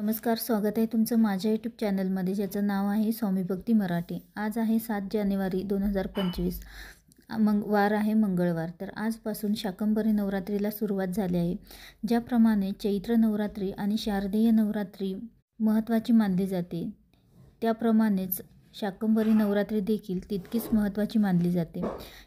नमस्कार, स्वागत आहे तुमचं माझ्या यूट्यूब चॅनलमध्ये, ज्याचं नाव आहे स्वामी भक्ती मराठी। आज आहे 7 जानेवारी 2025, वार आहे मंगळवार। तर आजपासून शाकंभरी नवरात्रीला सुरुवात झाली आहे। ज्याप्रमाणे चैत्र नवरात्री आणि शारदीय नवरात्री महत्त्वाची मानली जाते, त्याप्रमाणेच शाकंभरी नवरात्री देखील तितकीच महत्त्वाची मानली जाते।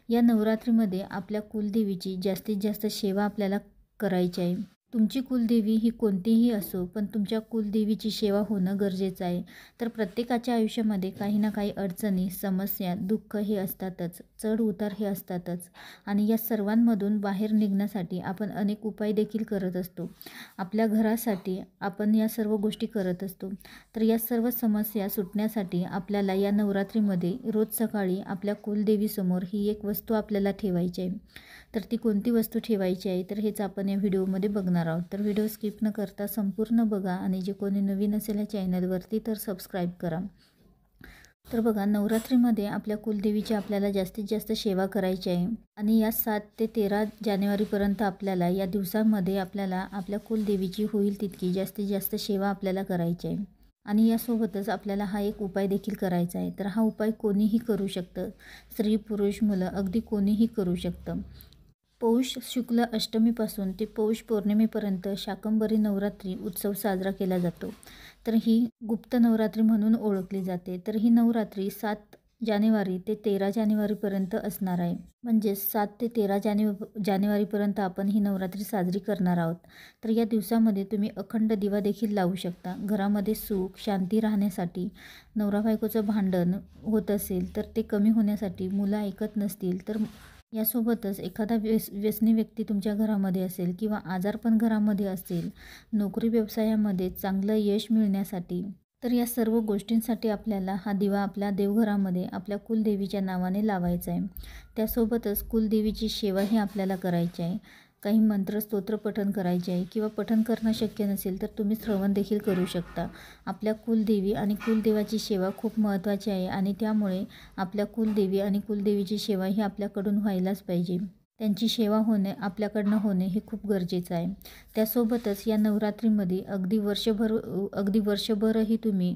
या नवरात्रीमध्ये आपल्या कुलदेवीची जास्तीत जास्त सेवा आपल्याला करायची आहे। तुमची कुलदेवी ही कोणतीही असो, पण तुमच्या कुलदेवीची सेवा होणं गरजेचं आहे। तर प्रत्येकाच्या आयुष्यामध्ये काही ना काही अडचणी, समस्या, दुःख हे असतातच, चढ उतार हे असतातच। आणि या सर्वांमधून बाहेर निघण्यासाठी आपण अनेक उपाय देखील करत असतो। आपल्या घरासाठी आपण या सर्व गोष्टी करत असतो। तर या सर्व समस्या सुटण्यासाठी आपल्याला या नवरात्रीमध्ये रोज सकाळी आपल्या कुलदेवीसमोर ही एक वस्तू आपल्याला ठेवायची आहे। तर ती कोणती वस्तू ठेवायची आहे, तर हेच आपण या व्हिडिओमध्ये बघणार आहोत। तर व्हिडिओ स्किप न करता संपूर्ण बघा आणि जे कोणी नवीन असेल या चॅनलवरती तर सबस्क्राईब करा। तर बघा, नवरात्रीमध्ये आपल्या कुलदेवीची आपल्याला जास्तीत जास्त सेवा करायची आहे। आणि या 7 ते 13 जानेवारीपर्यंत आपल्याला या दिवसांमध्ये आपल्याला आपल्या कुलदेवीची होईल तितकी जास्तीत जास्त सेवा आपल्याला करायची आहे। आणि यासोबतच आपल्याला हा एक उपाय देखील करायचा आहे। तर हा उपाय कोणीही करू शकतं, स्त्री पुरुष मुलं अगदी कोणीही करू शकतं। पौष शुक्ल अष्टमीपासून ते पौष पौर्णिमेपर्यंत शाकंभरी नवरात्री उत्सव साजरा केला जातो। तर ही गुप्त नवरात्री म्हणून ओळखली जाते। तर ही नवरात्री 7 जानेवारी ते 13 जानेवारीपर्यंत असणार आहे। म्हणजे 7 ते 13 जानेवारीपर्यंत आपण ही नवरात्री साजरी करणार आहोत। तर या दिवसामध्ये तुम्ही अखंड दिवा देखील लावू शकता। घरामध्ये सुख शांती राहण्यासाठी, नवरा बायकोचं भांडण होत असेल तर ते कमी होण्यासाठी, मुलं ऐकत नसतील तर यासोबतच एखादा व्यसनी व्यक्ती तुमच्या घरामध्ये असेल किंवा आजारपण घरामध्ये असेल, नोकरी व्यवसायामध्ये चांगलं यश मिळण्यासाठी, तर या सर्व गोष्टींसाठी आपल्याला हा दिवा आपल्या देवघरामध्ये आपल्या कुलदेवीच्या नावाने लावायचा आहे। त्यासोबतच कुलदेवीची सेवाही आपल्याला करायची आहे। काही मंत्र स्तोत्र पठण करायचे आहे किंवा पठण करणं शक्य नसेल तर तुम्ही श्रवण देखील करू शकता। आपल्या कुलदेवी आणि कुलदेवाची सेवा खूप महत्त्वाची आहे आणि त्यामुळे आपल्या कुलदेवी आणि कुलदेवीची सेवा ही आपल्याकडून व्हायलाच पाहिजे। त्यांची सेवा होणे आपल्याकडनं होणे हे खूप गरजेचं आहे। त्यासोबतच या नवरात्रीमध्ये अगदी वर्षभरही तुम्ही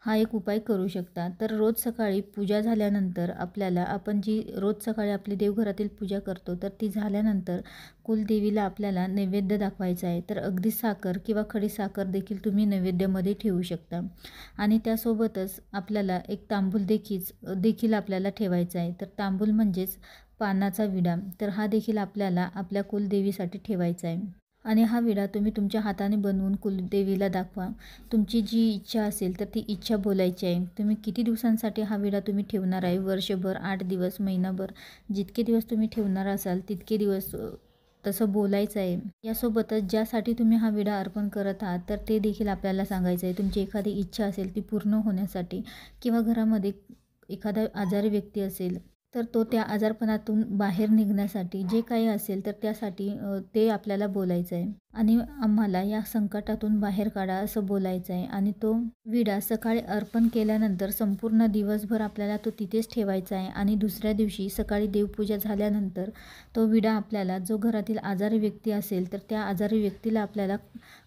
हा एक उपाय करू शकता। तर रोज सकाळी पूजा झाल्यानंतर आपण जी रोज सकाळी आपली देवघरातील पूजा करतो, तर ती झाल्यानंतर कुलदेवीला आपल्याला नैवेद्य दाखवायचा आहे। तर अगदी साखर किंवा खडी साखर देखील तुम्ही नैवेद्यामध्ये ठेवू शकता। आणि त्यासोबतच आपल्याला एक तांबूल देखील आपल्याला ठेवायचा आहे। तर तांबूल म्हणजेच पानाचा विडा, तर हा देखील आपल्याला आपल्या कुलदेवीसाठी ठेवायचा आहे। आणि हा विडा तुम्ही तुमच्या हाताने बनवून कुलदेवीला दाखवा। तुमची जी इच्छा असेल तर ती इच्छा बोलायची आहे। तुम्ही किती दिवसांसाठी हा विडा तुम्ही ठेवणार आहे, वर्षभर, 8 दिवस, महिनाभर, जितके दिवस तुम्ही ठेवणार असाल तितके दिवस तसं बोलायचं आहे। यासोबतच ज्यासाठी तुम्ही हा विडा अर्पण करत आहात तर ते देखील आपल्याला सांगायचं आहे। तुमची एखादी इच्छा असेल ती पूर्ण होण्यासाठी किंवा घरामध्ये एखादा आजारी व्यक्ती असेल तर तो त्या आजारपणातून बाहेर निघण्यासाठी, जे काही असेल तर त्यासाठी ते आपल्याला बोलायचं आहे। आणि आम्हाला या संकटातून बाहेर काढा असं बोलायचं आहे। आणि तो विडा सकाळी अर्पण केल्यानंतर संपूर्ण दिवसभर आपल्याला तो तिथेच ठेवायचा आहे। आणि दुसऱ्या दिवशी सकाळी देवपूजा झाल्यानंतर तो विडा आपल्याला, जो घरातील आजारी व्यक्ती असेल तर त्या आजारी व्यक्तीला आपल्याला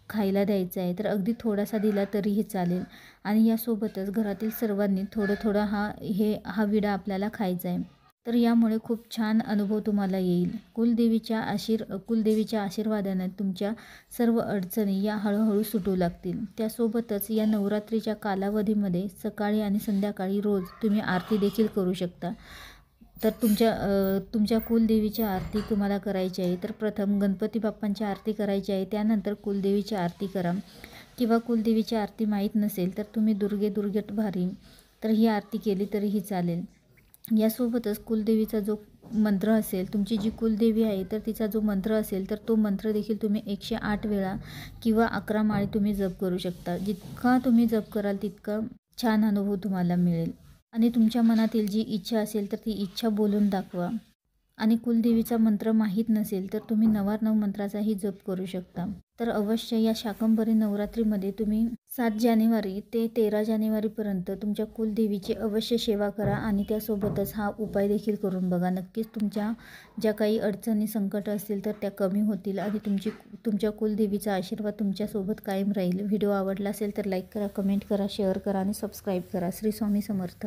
खायला द्यायचा आहे। तर अगदी थोडासा दिला तरीही चालेल। आणि यासोबतच घरातील सर्वांनी थोडं थोडं हा विडा आपल्याला खायचा आहे। तर यामुळे खूप छान अनुभव तुम्हाला येईल। कुलदेवीच्या आशीर्वादाने तुमच्या सर्व अडचणी या हळूहळू सुटू लागतील। त्यासोबतच या नवरात्रीच्या कालावधीमध्ये सकाळी आणि संध्याकाळी रोज तुम्ही आरती देखील करू शकता। तर तुमच्या कुलदेवीची आरती तुम्हाला करायची आहे तर प्रथम गणपती बाप्पांची आरती करायची आहे, त्यानंतर कुलदेवीची आरती करा। किंवा कुलदेवीची आरती माहीत नसेल तर तुम्ही दुर्गे भारी, तर ही आरती केली तरीही चालेल। यासोबतच कुलदेवीचा जो मंत्र असेल, तुमची जी कुलदेवी आहे तर तिचा जो मंत्र असेल तर तो मंत्र देखील तुम्ही 108 वेळा किंवा 11 माळी तुम्ही जप करू शकता। जितका तुम्ही जप कराल तितका छान अनुभव तुम्हाला मिळेल। आणि तुमच्या मनातील जी इच्छा असेल तर ती इच्छा बोलून दाखवा। आणि कुलदेवीचा मंत्र माहीत नसेल तर तुम्ही 9/9 मंत्राचाही जप करू शकता. तर अवश्य या शाकंभरी नवरात्रीमध्ये तुम्ही 7 जानेवारी ते 13 जानेवारीपर्यंत तुमच्या कुलदेवीची अवश्य सेवा करा आणि त्यासोबतच हा उपाय देखील करून बघा. नक्कीच तुमच्या ज्या काही अडचणी संकट असतील तर त्या कमी होतील आणि तुमच्या कुलदेवीचा आशीर्वाद तुमच्यासोबत कायम राहील. व्हिडिओ आवडला असेल तर लाईक करा, कमेंट करा, शेअर करा आणि सबस्क्राईब करा. श्री स्वामी समर्थ.